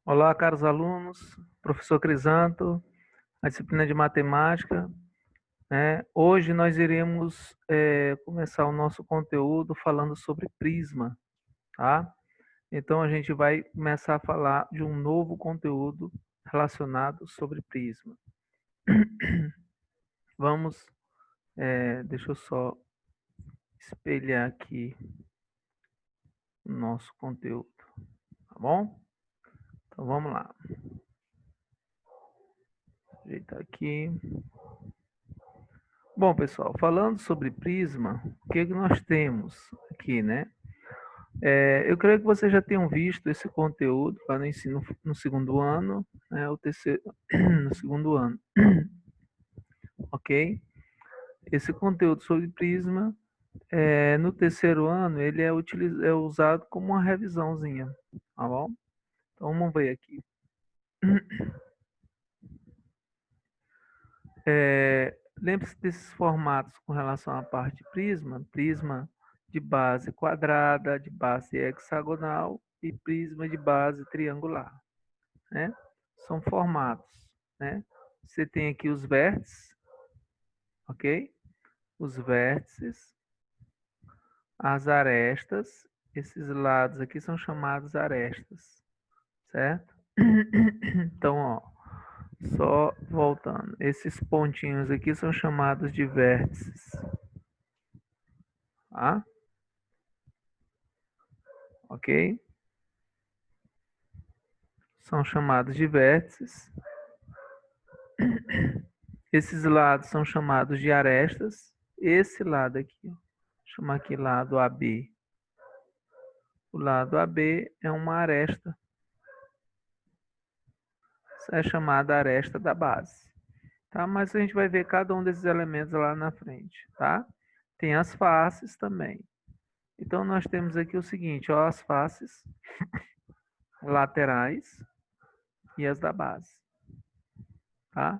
Olá, caros alunos, professor Crisanto, a disciplina de matemática, né? Hoje nós iremos começar o nosso conteúdo falando sobre prisma, tá? Então a gente vai começar a falar de um novo conteúdo relacionado sobre prisma. Vamos, deixa eu só espelhar aqui o nosso conteúdo, tá bom? Então vamos lá. Ajeitar aqui. Bom, pessoal, falando sobre prisma, o que nós temos aqui, né? Eu creio que vocês já tenham visto esse conteúdo lá no ensino no segundo ano, né? O terceiro, no segundo ano, ok? Esse conteúdo sobre prisma, no terceiro ano, ele é usado como uma revisãozinha, tá bom? Então vamos ver aqui. Lembre-se desses formatos com relação à parte prisma, prisma de base quadrada, de base hexagonal e prisma de base triangular, né? São formatos, né? Você tem aqui os vértices, ok? Os vértices, as arestas, esses lados aqui são chamados arestas, certo? Então, ó, só voltando, esses pontinhos aqui são chamados de vértices, tá? Ok? São chamados de vértices. Esses lados são chamados de arestas. Esse lado aqui, ó, chamar aqui lado AB. O lado AB é uma aresta. Essa é chamada aresta da base. Tá? Mas a gente vai ver cada um desses elementos lá na frente, tá? Tem as faces também. Então nós temos aqui o seguinte, ó, as faces laterais e as da base, tá?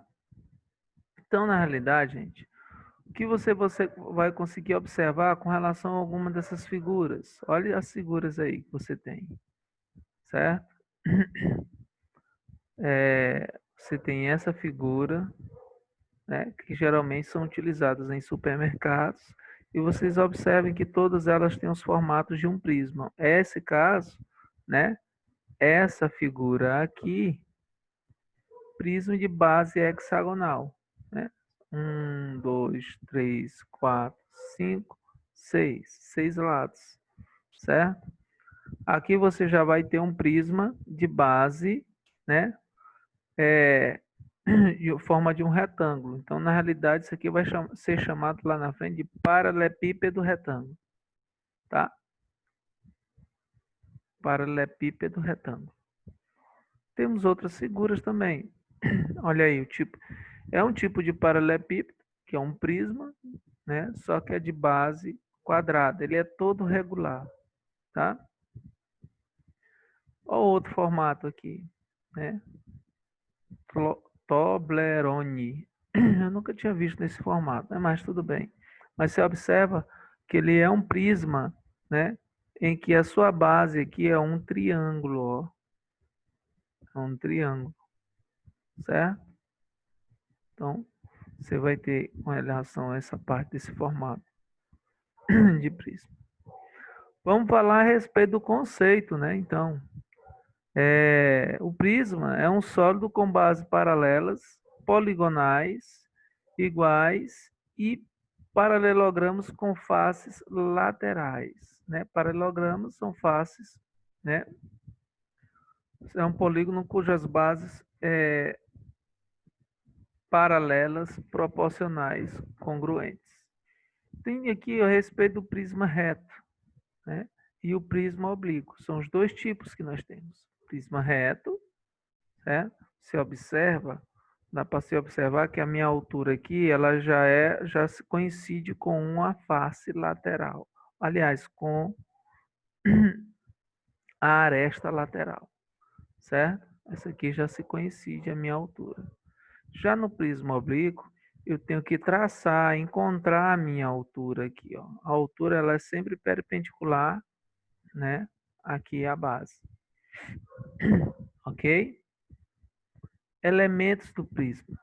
Então, na realidade, gente, o que você vai conseguir observar com relação a alguma dessas figuras? Olha as figuras aí que você tem, certo? Você tem essa figura, né, que geralmente são utilizadas em supermercados, e vocês observem que todas elas têm os formatos de um prisma. Esse caso, né, essa figura aqui, prisma de base hexagonal, né? 1, 2, 3, 4, 5, 6. 6 lados, certo? Aqui você já vai ter um prisma de base, né? De forma de um retângulo. Então, na realidade, isso aqui vai ser chamado lá na frente de paralelepípedo retângulo, tá? Paralelepípedo retângulo. Temos outras figuras também. Olha aí, o tipo. É um tipo de paralelepípedo, que é um prisma, né? Só que é de base quadrada. Ele é todo regular, tá? Olha outro formato aqui, né? Toblerone. Eu nunca tinha visto nesse formato, né? Mas tudo bem. Mas você observa que ele é um prisma, né? Em que a sua base aqui é um triângulo, ó. É um triângulo, certo? Então, você vai ter com relação a essa parte desse formato de prisma. Vamos falar a respeito do conceito, né? Então, o prisma é um sólido com bases paralelas, poligonais, iguais e paralelogramos com faces laterais, né? Paralelogramas são faces, né? É um polígono cujas bases paralelas, proporcionais, congruentes. Tem aqui a respeito do prisma reto, né? E o prisma oblíquo. São os dois tipos que nós temos. Prisma reto, certo? Se observa, dá para se observar que a minha altura aqui, ela já se coincide com uma face lateral. Aliás, com a aresta lateral, certo? Essa aqui já se coincide a minha altura. Já no prisma oblíquo, eu tenho que traçar, encontrar a minha altura aqui, ó. A altura ela é sempre perpendicular, né? Aqui à base. Ok? ok? Elementos do prisma.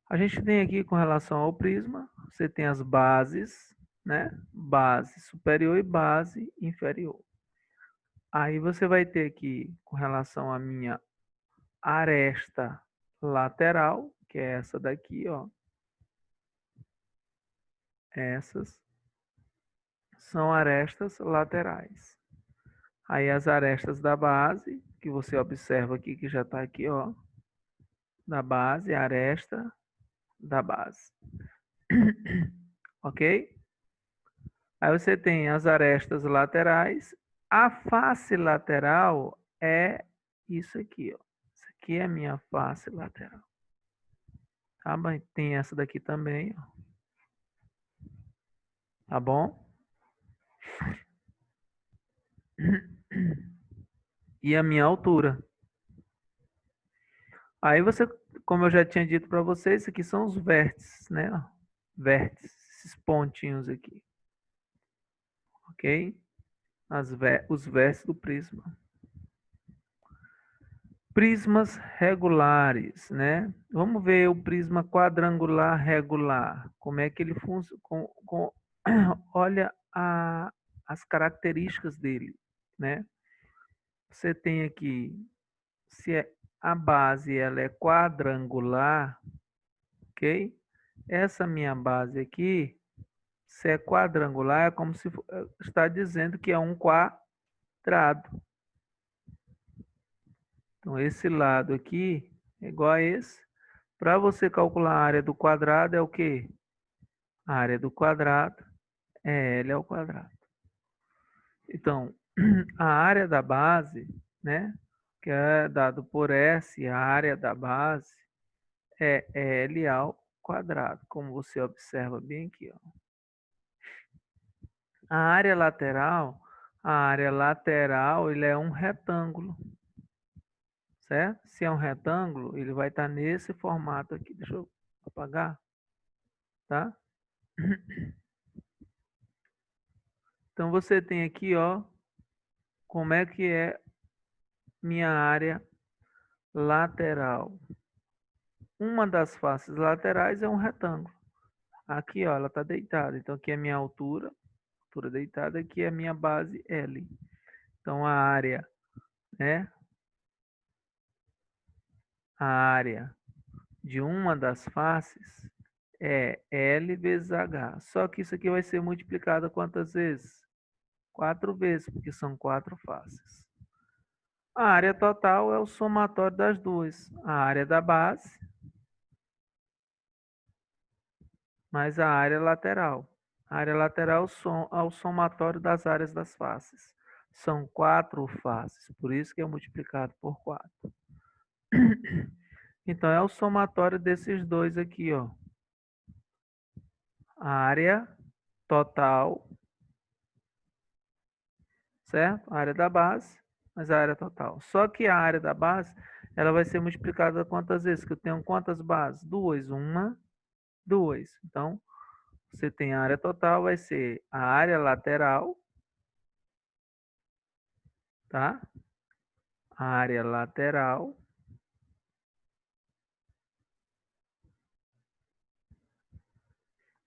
A gente tem aqui com relação ao prisma, você tem as bases, né? Base superior e base inferior. Aí você vai ter aqui com relação à minha aresta lateral, que é essa daqui, ó. Essas são arestas laterais. Aí as arestas da base, que você observa aqui, que já está aqui, ó. Da base, aresta da base. Ok? Aí você tem as arestas laterais. A face lateral é isso aqui, ó. Isso aqui é a minha face lateral. Tá bom? Tem essa daqui também, ó. Tá bom? E a minha altura. Aí você, como eu já tinha dito para vocês, isso aqui são os vértices, né? Vértices, esses pontinhos aqui. Ok? Os vértices do prisma. Prismas regulares, né? Vamos ver o prisma quadrangular regular. Como é que ele funciona? Olha as características dele, né? Você tem aqui, se a base ela é quadrangular, ok? Essa minha base aqui, se é quadrangular, é como se está dizendo que é um quadrado. Então, esse lado aqui é igual a esse. Para você calcular a área do quadrado é o quê? A área do quadrado é L ao quadrado. Então, a área da base, né, que é dado por S, a área da base é L ao quadrado, como você observa bem aqui, ó. A área lateral, ele é um retângulo, certo? Se é um retângulo, ele vai estar nesse formato aqui. Deixa eu apagar, tá? Então você tem aqui, ó, como é que é minha área lateral. Uma das faces laterais é um retângulo. Aqui, ó, ela está deitada. Então aqui é a minha altura deitada, aqui é a minha base L. Então a área, né? A área de uma das faces é L vezes H. Só que isso aqui vai ser multiplicado quantas vezes? 4 vezes, porque são 4 faces. A área total é o somatório das duas. A área da base mais a área lateral. A área lateral é o somatório das áreas das faces. São 4 faces, por isso que é multiplicado por 4. Então, é o somatório desses dois aqui, ó. A área total, certo? A área da base, mas a área total. Só que a área da base, ela vai ser multiplicada quantas vezes? Que eu tenho quantas bases? Duas. Uma, duas. Então, você tem a área total, vai ser a área lateral, tá? A área lateral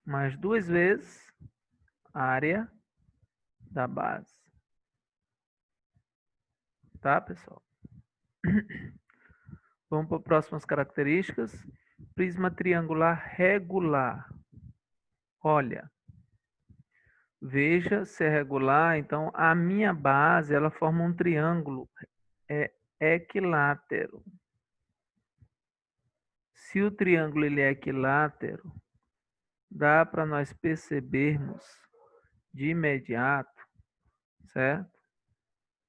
mais 2 vezes a área da base. Tá, pessoal? Vamos para as próximas características. Prisma triangular regular. Olha, veja se é regular. Então, a minha base, ela forma um triângulo equilátero. Se o triângulo ele é equilátero, dá para nós percebermos de imediato, certo?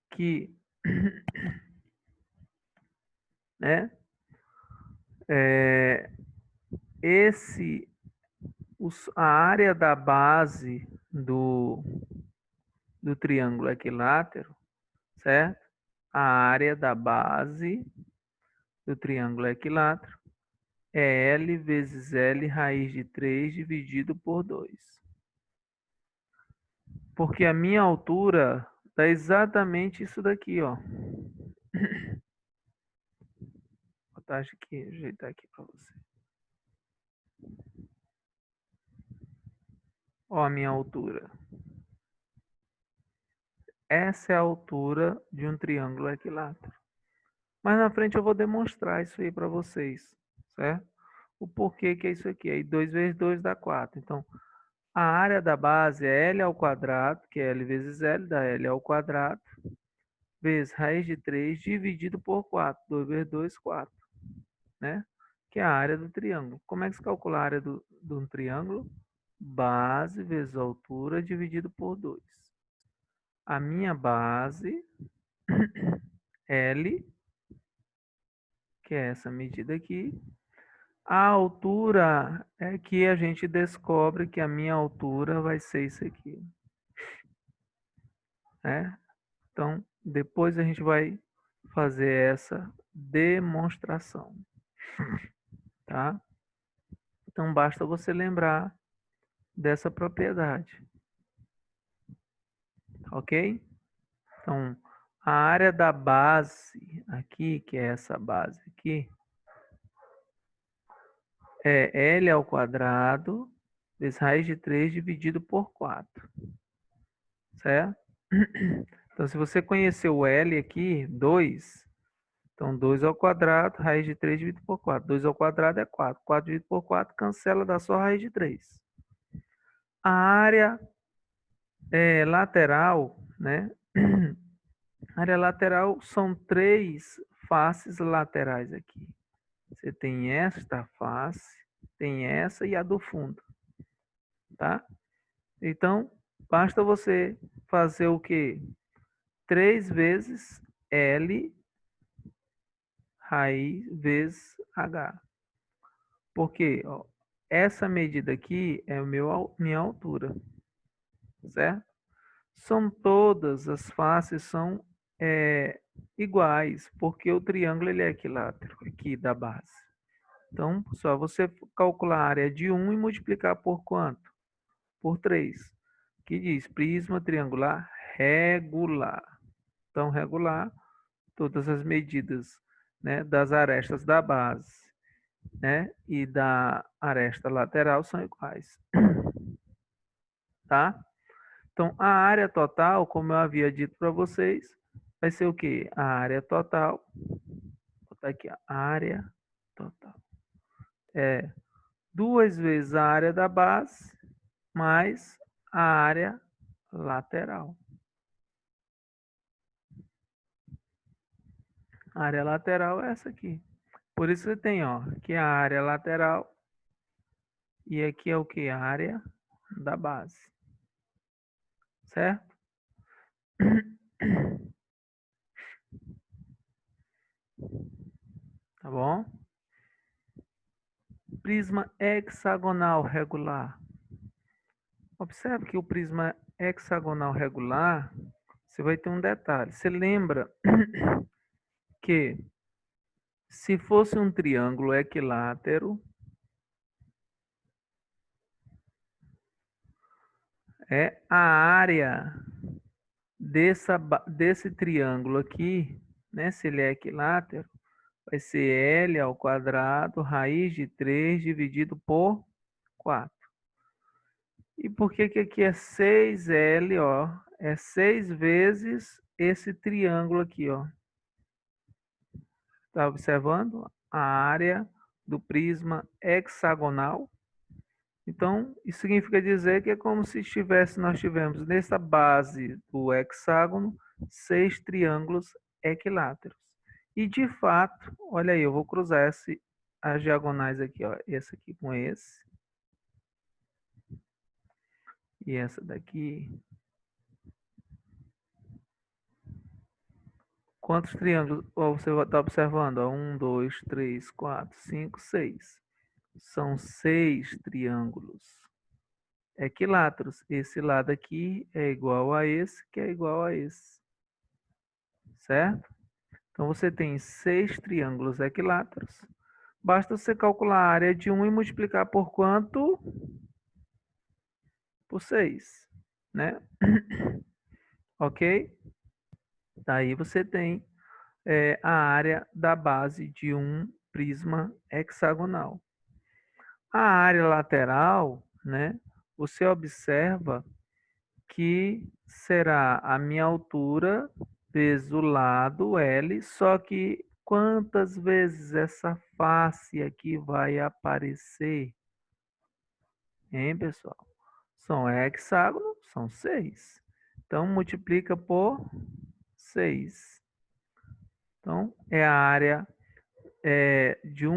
Que, né? A área da base do triângulo equilátero, certo? A área da base do triângulo equilátero é L vezes L raiz de 3 dividido por 2. Porque a minha altura dá exatamente isso daqui, ó. Acho que ajeitar aqui para você. Ó a minha altura. Essa é a altura de um triângulo equilátero. Mas na frente eu vou demonstrar isso aí para vocês, certo? O porquê que é isso aqui. Aí 2 vezes 2 dá 4. Então, a área da base é L ao quadrado, que é L vezes L, dá L ao quadrado, vezes raiz de 3 dividido por 4. 2 vezes 2, 4. Né? Que é a área do triângulo. Como é que se calcula a área de um triângulo? Base vezes altura dividido por 2. A minha base, L, que é essa medida aqui. A altura é que a gente descobre que a minha altura vai ser isso aqui. Né? Então, depois a gente vai fazer essa demonstração. Tá? Então, basta você lembrar dessa propriedade. Ok? Então, a área da base aqui, que é essa base aqui, é L ao quadrado vezes raiz de 3 dividido por 4. Certo? Então, se você conhecer o L aqui, 2, então 2 ao quadrado, raiz de 3 dividido por 4. 2 ao quadrado é 4. 4 dividido por 4, cancela, dá só raiz de 3. A área lateral, né? A área lateral são 3 faces laterais aqui. Você tem esta face, tem essa e a do fundo, tá? Então, basta você fazer o quê? 3 vezes L raiz vezes H. Porque ó, essa medida aqui é minha altura, certo? São todas as faces são iguais, porque o triângulo ele é equilátero aqui da base. Então, só você calcular a área de 1 e multiplicar por quanto? Por 3, que diz prisma triangular regular. Então, regular, todas as medidas, né, das arestas da base, né, e da aresta lateral são iguais. Tá? Então, a área total, como eu havia dito para vocês, vai ser o quê? A área total, vou botar aqui, a área total, é 2 vezes a área da base mais a área lateral. A área lateral é essa aqui. Por isso você tem, ó, aqui a área lateral e aqui é o que? A área da base. Certo? Tá bom? Prisma hexagonal regular. Observe que o prisma hexagonal regular, você vai ter um detalhe. Você lembra que se fosse um triângulo equilátero, a área desse triângulo aqui, né, se ele é equilátero, vai ser L ao quadrado, raiz de 3 dividido por 4. E por que que aqui é 6L, ó? É 6 vezes esse triângulo aqui, ó. Está observando a área do prisma hexagonal? Então, isso significa dizer que é como se nós tivéssemos nessa base do hexágono 6 triângulos equiláteros. E de fato, olha aí, eu vou cruzar as diagonais aqui, ó, esse aqui com esse. E essa daqui. Quantos triângulos você está observando? 1, 2, 3, 4, 5, 6. São 6 triângulos equiláteros. Esse lado aqui é igual a esse, que é igual a esse. Certo? Então, você tem 6 triângulos equiláteros. Basta você calcular a área de um e multiplicar por quanto? Por 6. Né? Ok? Daí você tem a área da base de um prisma hexagonal. A área lateral, né, você observa que será a minha altura vezes o lado L, só que quantas vezes essa face aqui vai aparecer? Hein, pessoal? São hexágono, são 6. Então, multiplica por 6. Então, é a área de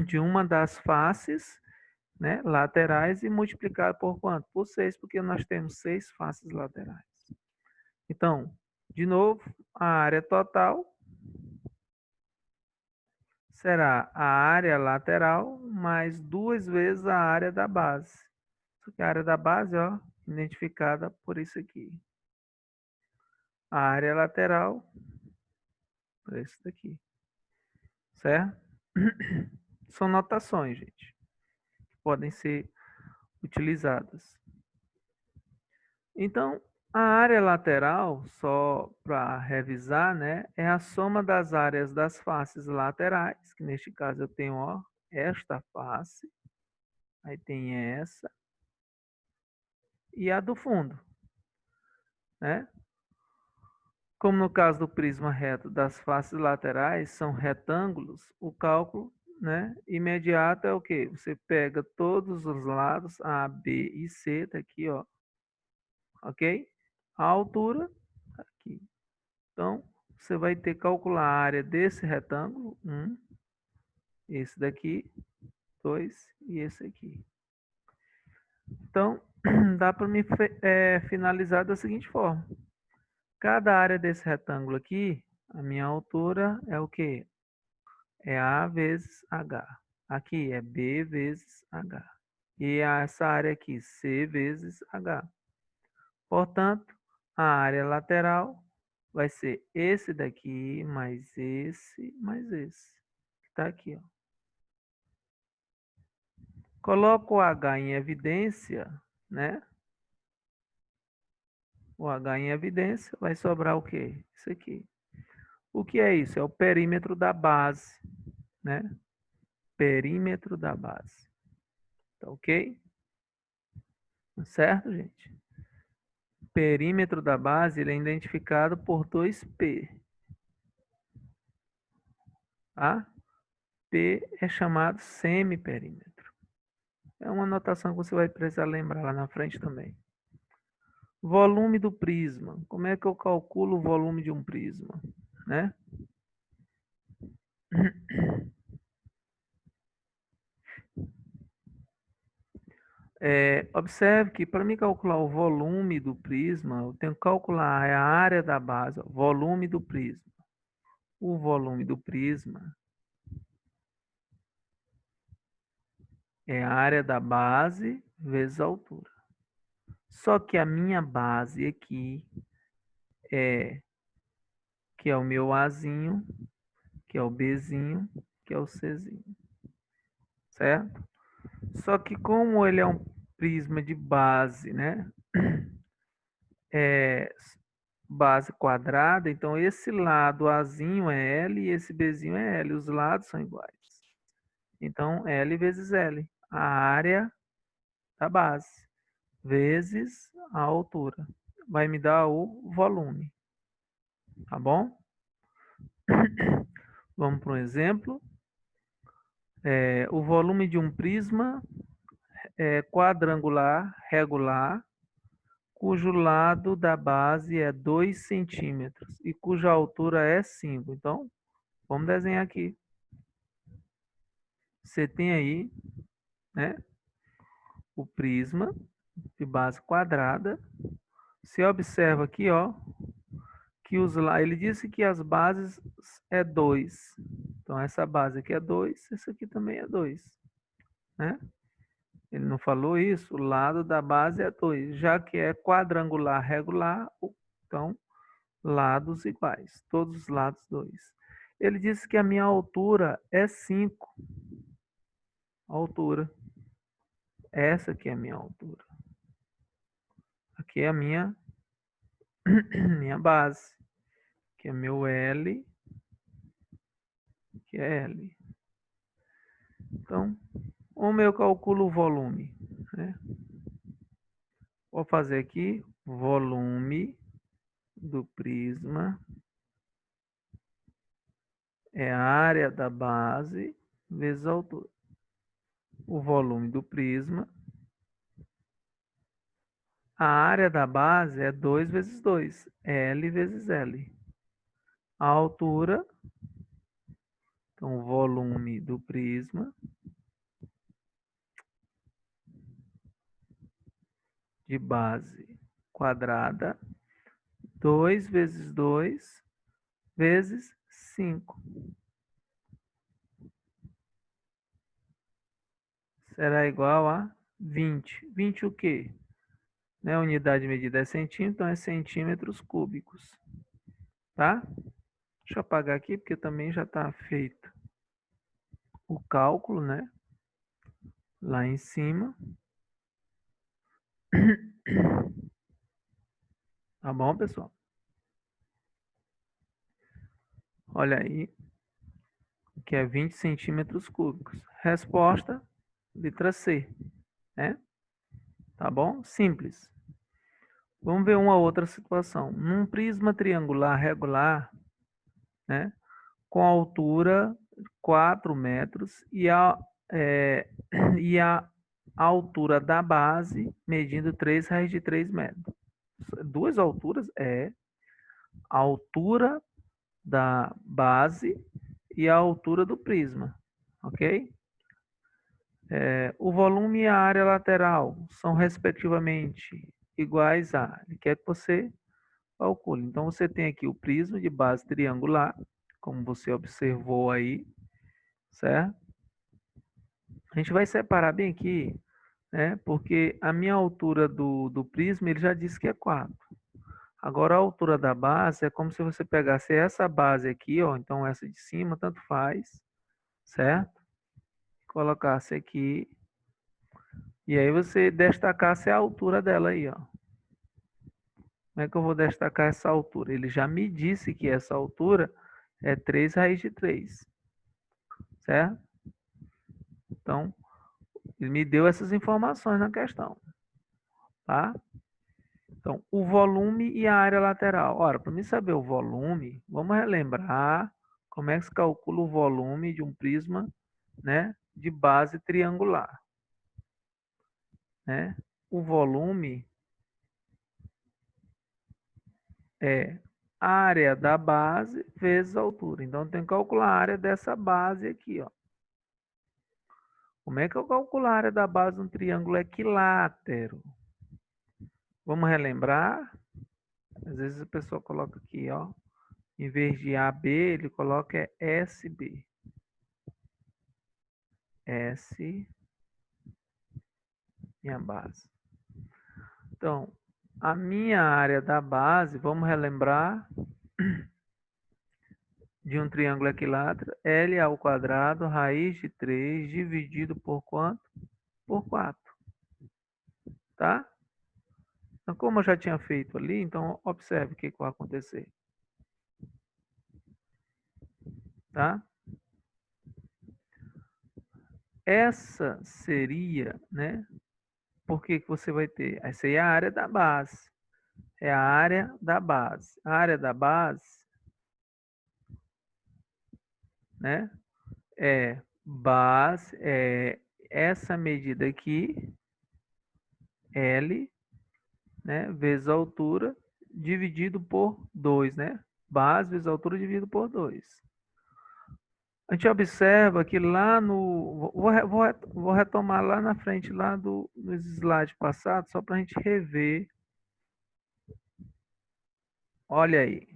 de uma das faces, né, laterais e multiplicar por quanto? Por 6, porque nós temos 6 faces laterais. Então, de novo, a área total será a área lateral mais 2 vezes a área da base. A área da base, ó, identificada por isso aqui. A área lateral, por isso daqui. Certo? São notações, gente, que podem ser utilizadas. Então, a área lateral, só para revisar, né, é a soma das áreas das faces laterais, que neste caso eu tenho, ó, esta face, aí tem essa, e a do fundo, né? Como no caso do prisma reto das faces laterais são retângulos, o cálculo, né, imediato é o quê? Você pega todos os lados, A, B e C, tá aqui, ó, ok? A altura, tá aqui. Então, você vai ter que calcular a área desse retângulo, esse daqui, 2 e esse aqui. Então, dá para me finalizar da seguinte forma. Cada área desse retângulo aqui, a minha altura é o quê? É A vezes H. Aqui é B vezes H. E essa área aqui, C vezes H. Portanto, a área lateral vai ser esse daqui mais esse mais esse. Que está aqui, ó. Coloco o H em evidência, né? O H em evidência, vai sobrar o quê? Isso aqui. O que é isso? É o perímetro da base, né? Perímetro da base. Tá ok? Certo, gente? Perímetro da base ele é identificado por 2P. Tá? P é chamado semiperímetro. É uma anotação que você vai precisar lembrar lá na frente também. Volume do prisma. Como é que eu calculo o volume de um prisma? Né? Observe que para mim calcular o volume do prisma, eu tenho que calcular a área da base, ó, volume do prisma. O volume do prisma é a área da base vezes a altura. Só que a minha base aqui que é o meu Azinho, que é o Bzinho, que é o Czinho. Certo? Só que como ele é um prisma de base, né? Base quadrada, então esse lado Azinho é L e esse Bzinho é L. Os lados são iguais. Então, L vezes L, a área da base, vezes a altura. Vai me dar o volume. Tá bom? Vamos para um exemplo. O volume de um prisma quadrangular regular, cujo lado da base é 2 centímetros e cuja altura é 5. Então, vamos desenhar aqui. Você tem aí, né, o prisma de base quadrada. Você observa aqui, ó, que ele disse que as bases é 2. Então, essa base aqui é 2, essa aqui também é 2, né? Ele não falou isso, o lado da base é 2, já que é quadrangular regular, então lados iguais, todos os lados 2. Ele disse que a minha altura é 5. Altura. Essa aqui é a minha altura. Aqui é a minha, minha base, que é meu L que é L. Então, como eu calculo o volume? Né? Vou fazer aqui volume do prisma é a área da base vezes a altura. O volume do prisma, a área da base é 2 vezes 2, L vezes L. A altura, então o volume do prisma de base quadrada, 2 vezes 2 vezes 5. Será igual a 20. 20 o quê? Né? A unidade de medida é centímetro, então é centímetros cúbicos. Tá? Deixa eu apagar aqui, porque também já está feito o cálculo, né? Lá em cima. Tá bom, pessoal? Olha aí, que é 20 centímetros cúbicos. Resposta, letra C, né? Tá bom? Simples. Vamos ver uma outra situação. Num prisma triangular regular, né? Com altura 4 metros e a altura da base medindo 3 raiz de 3 metros. Duas alturas é a altura da base e a altura do prisma, ok? O volume e a área lateral são respectivamente iguais a, ele quer que você calcule. Então você tem aqui o prisma de base triangular, como você observou aí, certo? A gente vai separar bem aqui, né? Porque a minha altura do prisma, ele já disse que é 4. Agora a altura da base é como se você pegasse essa base aqui, ó, então essa de cima, tanto faz, certo? Colocasse aqui, e aí você destacasse a altura dela aí, ó. Como é que eu vou destacar essa altura? Ele já me disse que essa altura é 3 raiz de 3, certo? Então, ele me deu essas informações na questão, tá? Então, o volume e a área lateral. Ora, para mim saber o volume, vamos relembrar como é que se calcula o volume de um prisma, né, de base triangular, né? O volume é a área da base vezes a altura. Então, tem que calcular a área dessa base aqui, ó. Como é que eu calculo a área da base de um triângulo equilátero? Vamos relembrar? Às vezes a pessoa coloca aqui, ó, em vez de AB, ele coloca SB. S, minha base. Então, a minha área da base, vamos relembrar, de um triângulo equilátero, L ao quadrado, raiz de 3, dividido por quanto? Por 4, tá? Então, como eu já tinha feito ali, então observe o que vai acontecer, tá? Essa seria, né? Por que que você vai ter? Essa aí é a área da base. É a área da base. A área da base, né? É base, é essa medida aqui, L, né? Vezes a altura, dividido por 2, né? Base vezes a altura dividido por 2. A gente observa que lá no... Vou retomar lá na frente, lá nos slides passados, só para a gente rever. Olha aí.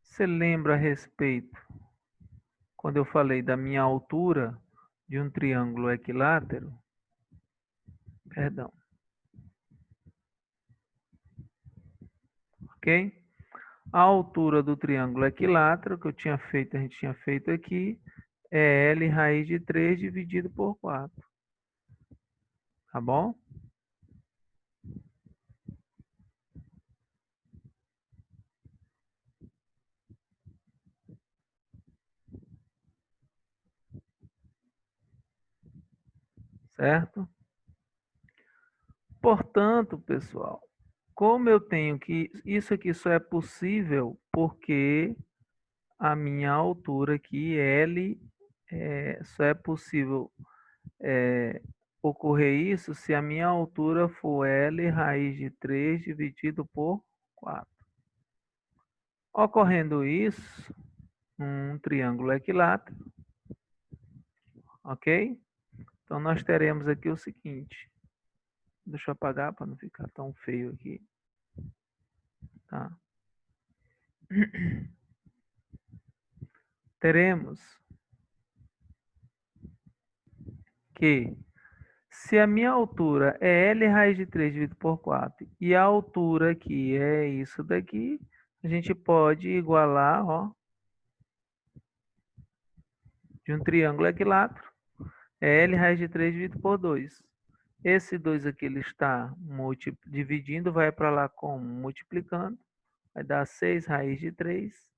Você lembra a respeito, quando eu falei da minha altura de um triângulo equilátero? Perdão. Ok? A altura do triângulo equilátero, que eu tinha feito, a gente tinha feito aqui, é L raiz de 3 dividido por 4. Tá bom? certo? Portanto, pessoal, como eu tenho que... Isso aqui só é possível porque a minha altura aqui, L, só é possível ocorrer isso se a minha altura for L raiz de 3 dividido por 4. Ocorrendo isso, um triângulo equilátero, ok? Então, nós teremos aqui o seguinte. Deixa eu apagar para não ficar tão feio aqui. Tá? Teremos que se a minha altura é L raiz de 3 dividido por 4 e a altura aqui é isso daqui, a gente pode igualar, ó, de um triângulo equilátero, é L raiz de 3 dividido por 2. Esse 2 aqui ele está dividindo, vai para lá como? Multiplicando, vai dar 6 raiz de 3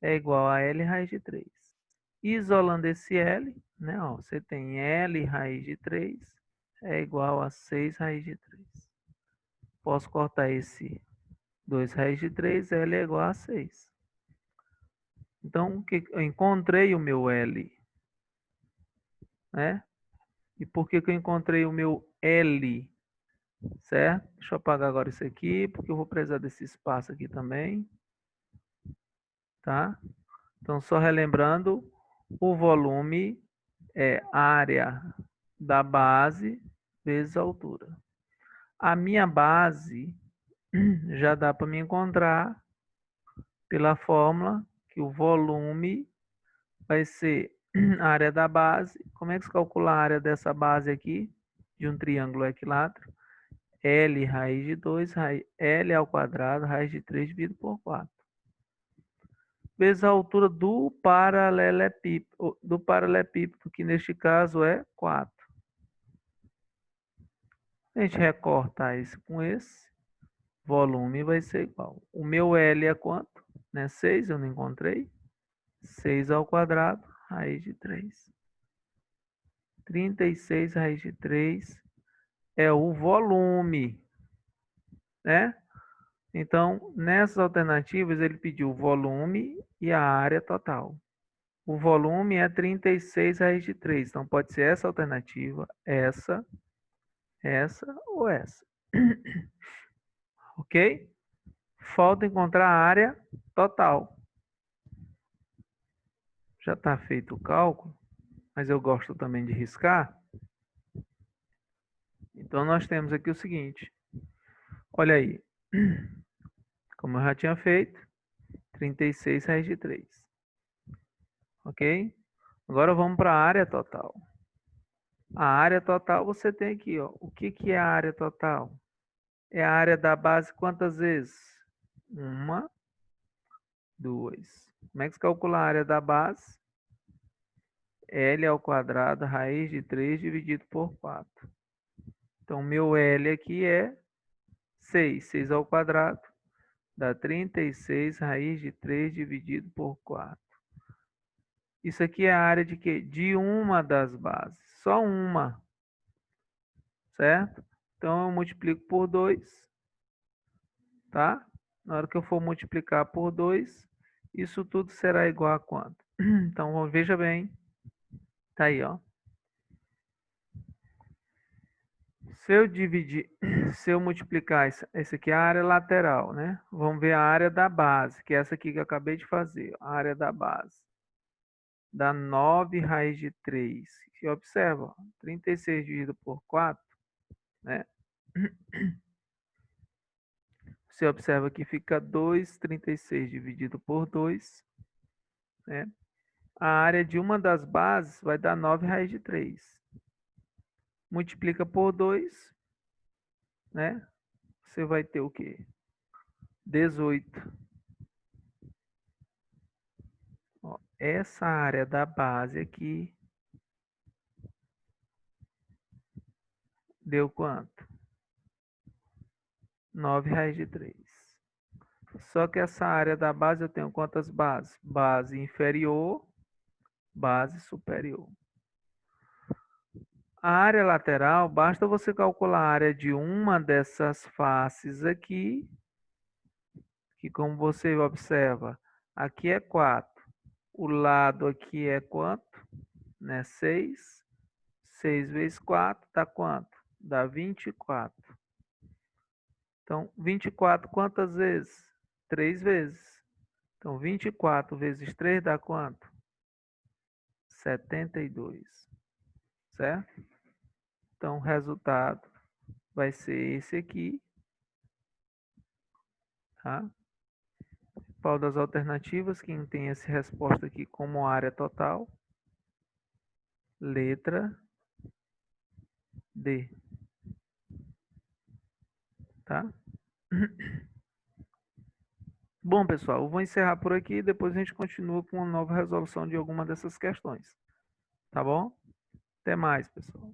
é igual a L raiz de 3. Isolando esse L, né, ó, você tem L raiz de 3 é igual a 6 raiz de 3. Posso cortar esse 2 raiz de 3, L é igual a 6. Então, eu encontrei o meu L, né? E por que eu encontrei o meu L, certo? Deixa eu apagar agora isso aqui, porque eu vou precisar desse espaço aqui também, tá? Então, só relembrando, o volume é área da base vezes a altura. A minha base já dá para me encontrar pela fórmula que o volume vai ser a área da base. Como é que se calcula a área dessa base aqui, de um triângulo equilátero? L raiz de 2, L ao quadrado, raiz de 3 dividido por 4. Vezes a altura do paralelepípedo, que neste caso é 4. A gente recortar esse com esse, volume vai ser igual. O meu L é quanto? 6, eu não encontrei. 6 ao quadrado, raiz de 3. 36 raiz de 3 é o volume, né? Então, nessas alternativas, ele pediu o volume e a área total. O volume é 36 raiz de 3. Então, pode ser essa alternativa, essa ou essa. Ok? Falta encontrar a área total. Já está feito o cálculo, mas eu gosto também de riscar. Então, nós temos aqui o seguinte. Olha aí. Como eu já tinha feito, 36 raiz de 3. Ok? Agora vamos para a área total. A área total você tem aqui, ó. O que é a área total? É a área da base quantas vezes? 1, 2. Como é que se calcula a área da base? L ao quadrado, raiz de 3 dividido por 4. Então, meu L aqui é 6. 6 ao quadrado dá 36 raiz de 3 dividido por 4. Isso aqui é a área de quê? De uma das bases. Só uma. Certo? Então, eu multiplico por 2. Tá? Na hora que eu for multiplicar por 2, isso tudo será igual a quanto? Então, veja bem. Tá aí, ó. Se eu multiplicar, esse aqui é a área lateral, né? Vamos ver a área da base, que é essa aqui que eu acabei de fazer, a área da base. Dá 9 raiz de 3. E observa, 36 dividido por 4, né? Você observa que fica 2, 36 dividido por 2, né? A área de uma das bases vai dar 9 raiz de 3. Multiplica por 2, né? Você vai ter o quê? 18. Ó, essa área da base aqui deu quanto? 9 raiz de 3. Só que essa área da base eu tenho quantas bases? Base inferior, base superior. A área lateral, basta você calcular a área de uma dessas faces aqui, que como você observa, aqui é 4. O lado aqui é quanto? Né? 6. 6 vezes 4 dá quanto? Dá 24. Então, 24 quantas vezes? 3 vezes. Então, 24 vezes 3 dá quanto? 72. Certo? Então, o resultado vai ser esse aqui. Tá? Qual das alternativas? Quem tem essa resposta aqui como área total? Letra D. Tá? Bom, pessoal, eu vou encerrar por aqui e depois a gente continua com uma nova resolução de alguma dessas questões. Tá bom? Até mais, pessoal.